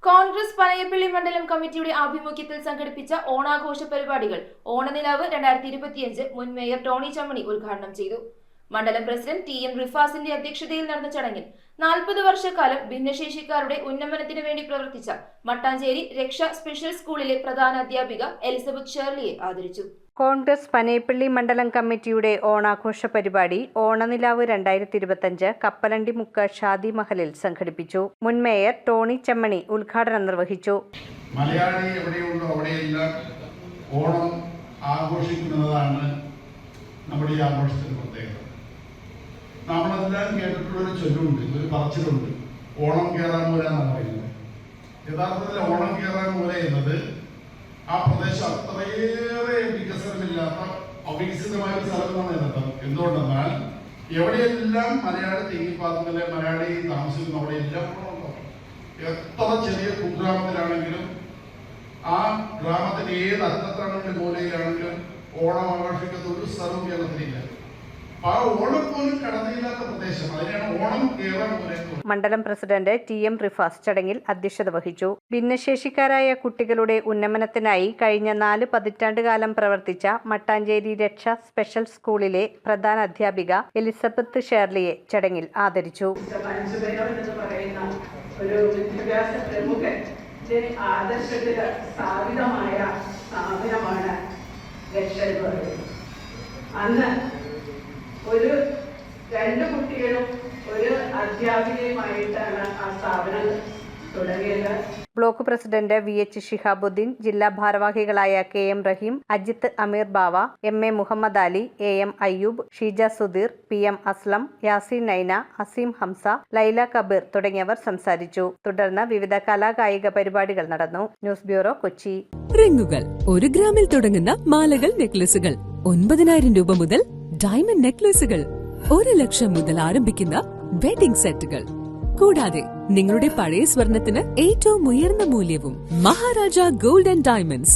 കോൺഗ്രസ് പനയപ്പള്ളി മണ്ഡലം കമ്മിറ്റിയുടെ ആഭിമുഖ്യത്തിൽ സംഘടിപ്പിച്ച ഓണാഘോഷ പരിപാടികൾ ഓണനിലാവ് 2025 മുൻ മേയർ ടോണി ചമ്മണി ഉദ്ഘാടനം ചെയ്തു. മണ്ഡലം പ്രസിഡന്റ് ടി എം റിഫാസിന്റെ അധ്യക്ഷതയിൽ നടന്ന ചടങ്ങിൽ 40 വർഷക്കാലം ഭിന്നശേഷിക്കാരുടെ ഉന്നമനത്തിനു വേണ്ടി പ്രവർത്തിച്ച മട്ടാഞ്ചേരി രക്ഷ സ്പെഷ്യൽ സ്കൂളിലെ പ്രധാന അധ്യാപിക എലിസബത്ത് ഷേർലിയെ ആദരിച്ചു. കോൺഗ്രസ് പനയപ്പള്ളി മണ്ഡലം കമ്മിറ്റിയുടെ ഓണാഘോഷ പരിപാടി ഓണനിലാവ് 2025 കപ്പലണ്ടിമുക്ക് ഷാദി മഹലിൽ സംഘടിപ്പിച്ചു. മുൻ മേയർ ടോണി ചമ്മണി ഉദ്ഘാടനം നിർവഹിച്ചു. മലയാളി എവിടെയുണ്ടോ അവിടെയെല്ലാം ഓണം ആഘോഷിക്കുന്നതാണ് നമ്മുടെ ഈ ആഘോഷത്തിന് പ്രത്യേകത. നമ്മളെല്ലാം കേട്ടിട്ടുള്ളൊരു ചൊല്ലുണ്ട്, ഒരു പറച്ചിലുണ്ട്, ഓണം കേറാൻ മൂല എന്നാണ് പറയുന്നത്. യഥാർത്ഥത്തിൽ ഓണം കേറാൻ മൂല എന്നത് ആ പ്രദേശം അത്രയേറെ വികസനമില്ലാത്ത അവികസിതമായ ഒരു സ്ഥലമാണ് എന്നർത്ഥം. എന്തുകൊണ്ടെന്നാൽ എവിടെയെല്ലാം മലയാളി തിങ്ങിപ്പാർക്കുന്നില്ല, മലയാളി താമസിക്കുന്ന അവിടെ എല്ലാം ഓണം. എത്ര ചെറിയ കുഗ്രാമത്തിലാണെങ്കിലും ആ ഗ്രാമത്തിന്റെ ഏത് അറ്റത്താണെങ്കിലും മൂലയിലാണെങ്കിലും ഓണം ആഘോഷിക്കുന്ന ഒരു സ്ഥലവും കേരളത്തിലില്ല. ആ ഓണം പോലും കടന്നില്ലാത്ത പ്രദേശം, അതിനാണ് ഓണം കേരളം പോലെ. മണ്ഡലം പ്രസിഡന്റ് ടി എം റിഫാസ് ചടങ്ങിൽ അധ്യക്ഷത വഹിച്ചു. ഭിന്നശേഷിക്കാരായ കുട്ടികളുടെ ഉന്നമനത്തിനായി കഴിഞ്ഞ 4 പതിറ്റാണ്ടുകാലം പ്രവർത്തിച്ച മട്ടാഞ്ചേരി രക്ഷ സ്പെഷ്യൽ സ്കൂളിലെ പ്രധാന അധ്യാപിക എലിസബത്ത് ഷേർലിയെ ചടങ്ങിൽ ആദരിച്ചു. ഒരു വിദ്യാഭ്യാസ പ്രമുഖൻ ആദർശത്തിൽ സ്ഥാപിതമായ സ്ഥാപനമാണ് രക്ഷ എന്ന് പറയുന്നത്. അന്ന് ഒരു 2 കുട്ടികളും ഒരു അധ്യാപികയുമായിട്ടാണ് ആ സ്ഥാപനം തുടങ്ങിയത്. ബ്ലോക്ക് പ്രസിഡന്റ് VH ഷിഹാബുദ്ദീൻ, ജില്ലാ ഭാരവാഹികളായ KM Rahim, Ajith Ameer Bava, MA Muhammad Ali, AM Ayyub, Sheeja Sudheer, PM Aslam, Yaseen Naina, Azeem Hamza, Laila Kabir തുടങ്ങിയവർ സംസാരിച്ചു. തുടർന്ന് വിവിധ കലാകായിക പരിപാടികൾ നടന്നു. News bureau, Kochi. റിങ്ങുകൾ 1 ഗ്രാമിൽ തുടങ്ങുന്ന മാലകൾ, നെക്ലസുകൾ 9,000 രൂപ മുതൽ ഡയമണ്ട് നെക്ലസുകൾ 1 ലക്ഷം മുതൽ ആരംഭിക്കുന്ന വെഡിംഗ് സെറ്റുകൾ, കൂടാതെ നിങ്ങളുടെ പഴയ സ്വർണത്തിന് ഏറ്റവും ഉയർന്ന മൂല്യവും. Maharaja gold and diamonds,